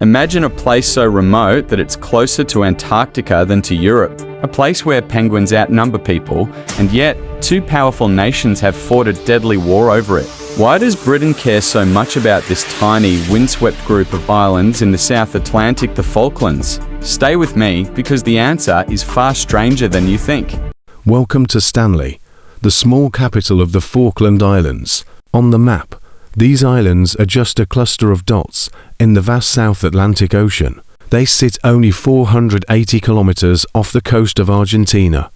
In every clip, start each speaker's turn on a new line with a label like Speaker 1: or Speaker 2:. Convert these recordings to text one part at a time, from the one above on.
Speaker 1: Imagine a place so remote that it's closer to Antarctica than to Europe, a place where penguins outnumber people, and yet two powerful nations have fought a deadly war over it. Why does Britain care so much about this tiny, windswept group of islands in the South Atlantic, the Falklands? Stay with me, because the answer is far stranger than you think.
Speaker 2: Welcome to Stanley, the small capital of the Falkland Islands. On the map, these islands are just a cluster of dots in the vast South Atlantic Ocean. They sit only 480 kilometers off the coast of Argentina,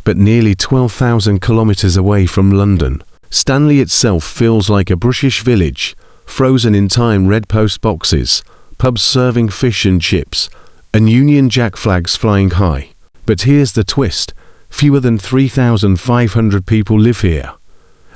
Speaker 2: but nearly 12,000 kilometers away from London. Stanley itself feels like a British village, frozen in time red post boxes, pubs serving fish and chips, and Union Jack flags flying high. But here's the twist: fewer than 3,500 people live here.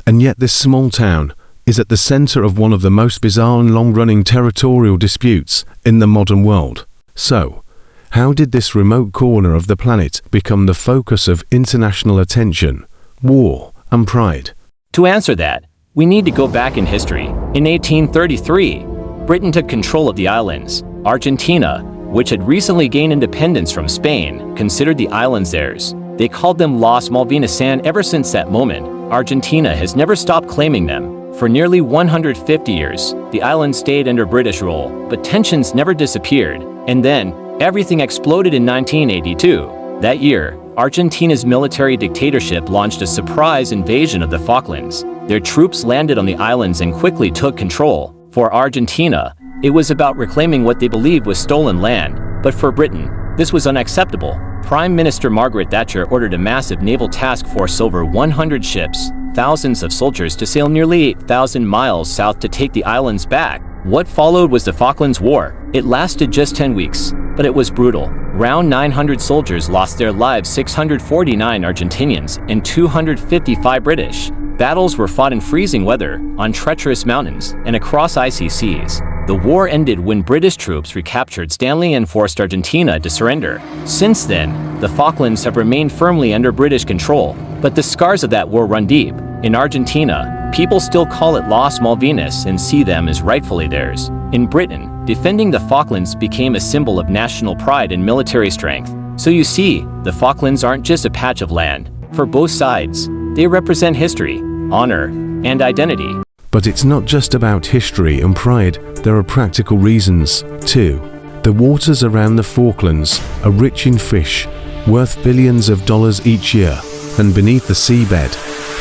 Speaker 2: And yet this small town is at the center of one of the most bizarre and long-running territorial disputes in the modern world. So, how did this remote corner of the planet become the focus of international attention, war, and pride?
Speaker 3: To answer that, we need to go back in history. In 1833, Britain took control of the islands. Argentina, which had recently gained independence from Spain, considered the islands theirs. They called them Las Malvinas, and ever since that moment, Argentina has never stopped claiming them. For nearly 150 years, the island stayed under British rule, but tensions never disappeared. And then, everything exploded in 1982. That year, Argentina's military dictatorship launched a surprise invasion of the Falklands. Their troops landed on the islands and quickly took control. For Argentina, it was about reclaiming what they believed was stolen land. But for Britain, this was unacceptable. Prime Minister Margaret Thatcher ordered a massive naval task force, over 100 ships, thousands of soldiers, to sail nearly 8,000 miles south to take the islands back. What followed was the Falklands War. It lasted just 10 weeks, but it was brutal. Around 900 soldiers lost their lives, 649 Argentinians, and 255 British. Battles were fought in freezing weather, on treacherous mountains, and across icy seas. The war ended when British troops recaptured Stanley and forced Argentina to surrender. Since then, the Falklands have remained firmly under British control, but the scars of that war run deep. In Argentina, people still call it Las Malvinas and see them as rightfully theirs. In Britain, defending the Falklands became a symbol of national pride and military strength. So you see, the Falklands aren't just a patch of land. For both sides, they represent history, honor, and identity.
Speaker 2: But it's not just about history and pride, there are practical reasons, too. The waters around the Falklands are rich in fish, worth billions of dollars each year, and beneath the seabed,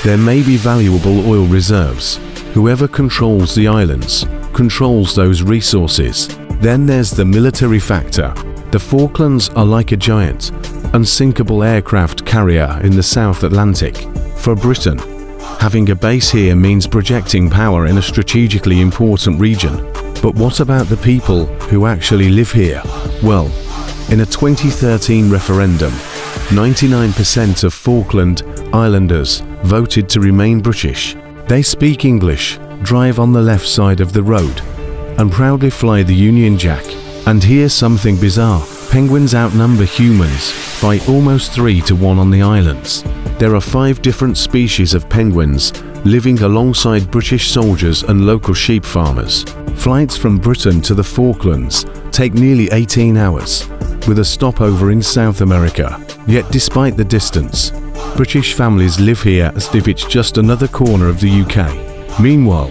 Speaker 2: there may be valuable oil reserves. Whoever controls the islands controls those resources. Then there's the military factor. The Falklands are like a giant, unsinkable aircraft carrier in the South Atlantic. For Britain, having a base here means projecting power in a strategically important region. But what about the people who actually live here? Well, in a 2013 referendum, 99% of Falkland Islanders voted to remain British. They speak English, drive on the left side of the road, and proudly fly the Union Jack. And here's something bizarre: penguins outnumber humans by almost 3 to 1 on the islands. There are 5 different species of penguins living alongside British soldiers and local sheep farmers. Flights from Britain to the Falklands take nearly 18 hours, with a stopover in South America. Yet despite the distance, British families live here as if it's just another corner of the UK. Meanwhile,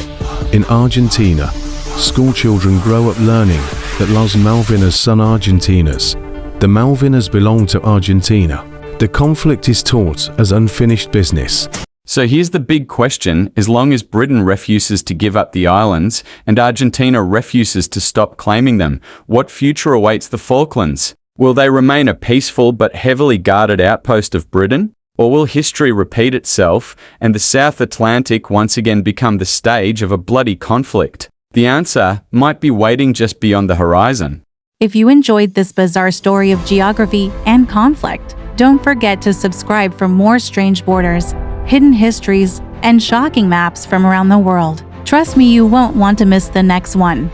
Speaker 2: in Argentina, school children grow up learning that Las Malvinas son Argentinas. The Malvinas belong to Argentina. The conflict is taught as unfinished business.
Speaker 1: So here's the big question: as long as Britain refuses to give up the islands and Argentina refuses to stop claiming them, what future awaits the Falklands? Will they remain a peaceful but heavily guarded outpost of Britain? Or will history repeat itself and the South Atlantic once again become the stage of a bloody conflict? The answer might be waiting just beyond the horizon.
Speaker 4: If you enjoyed this bizarre story of geography and conflict, don't forget to subscribe for more strange borders, hidden histories, and shocking maps from around the world. Trust me, you won't want to miss the next one.